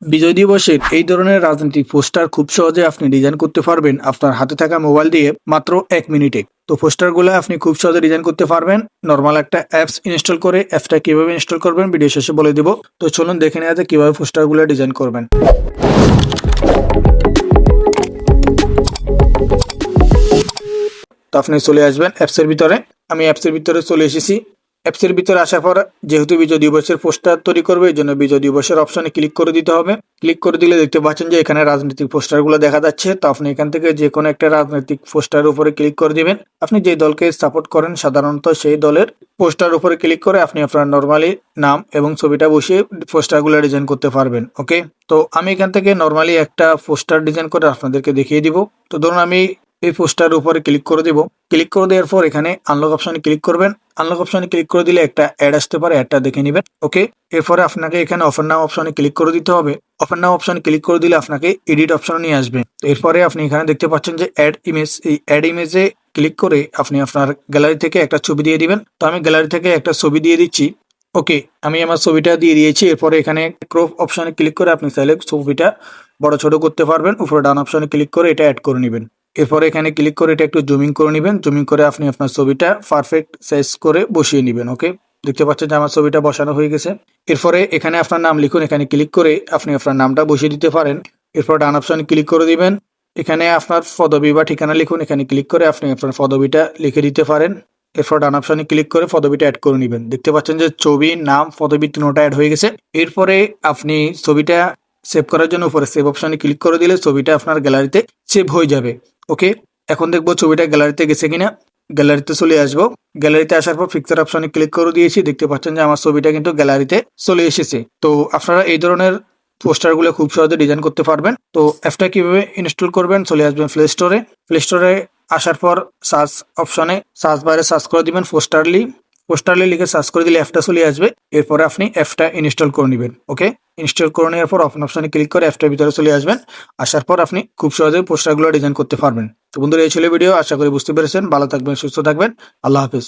বিজয় দিবসের এই ধরনের রাজনৈতিক পোস্টার খুব সহজে আপনি ডিজাইন করতে পারবেন আপনার হাতে থাকা মোবাইল দিয়ে মাত্র 1 মিনিটে। তো পোস্টারগুলো আপনি খুব সহজে ডিজাইন করতে পারবেন নর্মাল একটা অ্যাপস ইনস্টল করে। অ্যাপসটা কিভাবে ইনস্টল করবেন ভিডিও শেষে বলে দিব। তো চলুন দেখে নেওয়া যাক কিভাবে পোস্টারগুলো ডিজাইন করবেন। তো আপনি চলে আসবেন অ্যাপসের ভিতরে। আমি অ্যাপসের ভিতরে চলে এসেছি। অ্যাপসের ভিতরে আসার পর যেহেতু বিজয় দিবসের পোস্টার তৈরি করবে এই জন্য বিজয় দিবসের অপশনে ক্লিক করে দিতে হবে। ক্লিক করে দিলে দেখতে পাচ্ছেন যে এখানে রাজনৈতিক পোস্টারগুলো দেখা যাচ্ছে। তো আপনি এখান থেকে যে কোনো একটা রাজনৈতিক পোস্টার উপরে ক্লিক করে দিবেন। আপনি যে দলকে সাপোর্ট করেন সাধারণত সেই দলের পোস্টার উপরে ক্লিক করে আপনি আপনার নর্মালি নাম এবং ছবিটা বসিয়ে পোস্টারগুলো ডিজাইন করতে পারবেন। ওকে, তো আমি এখান থেকে নর্মালি একটা পোস্টার ডিজাইন করে আপনাদেরকে দেখিয়ে দিব। তো ধরুন আমি এই পোস্টার উপরে ক্লিক করে দিব। ক্লিক করে দেওয়ার পর এখানে আনলক অপশনে ক্লিক করবেন। আনলক অপশনে ক্লিক করে দিলে একটা অ্যাড আসতে পারে, অ্যাডটা দেখে নেবেন। ওকে, এরপরে আপনাকে এখানে অফার নাও অপশনে ক্লিক করে দিতে হবে। অফার নাও অপশনে ক্লিক করে দিলে আপনাকে এডিট অপশনে নিয়ে আসবে। এরপরে আপনি এখানে দেখতে পাচ্ছেন যে অ্যাড ইমেজ, এই অ্যাড ইমেজে ক্লিক করে আপনি আপনার গ্যালারি থেকে একটা ছবি দিয়ে দিবেন। তো আমি গ্যালারি থেকে একটা ছবি দিয়ে দিচ্ছি। ওকে, আমি আমার ছবিটা দিয়ে দিয়েছি। এরপরে এখানে ক্রপ অপশনে ক্লিক করে আপনি চাইলে ছবিটা বড় ছোট করতে পারবেন। উপরে ডান অপশনে ক্লিক করে এটা অ্যাড করে নেবেন। এরপরে এখানে ক্লিক করে এটা একটু জুমিং করে নেবেন। জুমিং করে আপনি আপনার ছবিটা পারফেক্ট সাইজ করে বসিয়ে নেবেন। ওকে, দেখতে পাচ্ছেন যে আমার ছবিটা বসানো হয়ে গেছে। এরপরে এখানে আপনার নাম লিখুন। এখানে ক্লিক করে আপনি আপনার নামটা বসিয়ে দিতে পারেন। এরপর ডান অপশনে ক্লিক করে দিবেন। এখানে আপনার পদবি বা ঠিকানা লিখুন। এখানে ক্লিক করে আপনি আপনার পদবিটা লিখে দিতে পারেন। এরপর ডান অপশনে ক্লিক করে পদবিটা অ্যাড করে নেবেন। দেখতে পাচ্ছেন যে ছবি, নাম, পদবি তিনটা অ্যাড হয়ে গেছে। এরপরে আপনি ছবিটা সেভ করার জন্য উপরে সেভ অপশনে ক্লিক করে দিলে ছবিটা আপনার গ্যালারিতে সেভ হয়ে যাবে। ওকে, এখন দেখবো ছবিটা গ্যালারিতে গেছে কিনা। গ্যালারিতে চলে আসবো। গ্যালারিতে আসার পর পিকচার অপশনে ক্লিক করে দিয়েছি। দেখতে পাচ্ছেন যে আমার ছবিটা কিন্তু গ্যালারিতে চলে এসেছে। তো আপনারা এই ধরনের পোস্টারগুলো খুব সহজে ডিজাইন করতে পারবেন। তো অ্যাপটা কিভাবে ইনস্টল করবেন, চলে আসবেন প্লে স্টোরে। প্লে স্টোরে আসার পর সার্চ অপশনে সার্চ বারে সার্চ করে দিবেন পোস্টারলি। পোস্টারলি লিখে সার্চ করে দিলে অ্যাপটা চলে আসবে। এরপরে আপনি অ্যাপটা ইনস্টল করে নেবেন। ওকে, ইনস্টল করে নেওয়ার পর ওপেন অপশনে ক্লিক করে অ্যাপটার ভিতরে চলে আসবেন। আসার পর আপনি খুব সহজে পোস্টারগুলো ডিজাইন করতে পারবেন। তো বন্ধুরা এই ছিল ভিডিও, আশা করি বুঝতে পেরেছেন। ভালো থাকবেন, সুস্থ থাকবেন। আল্লাহ হাফিজ।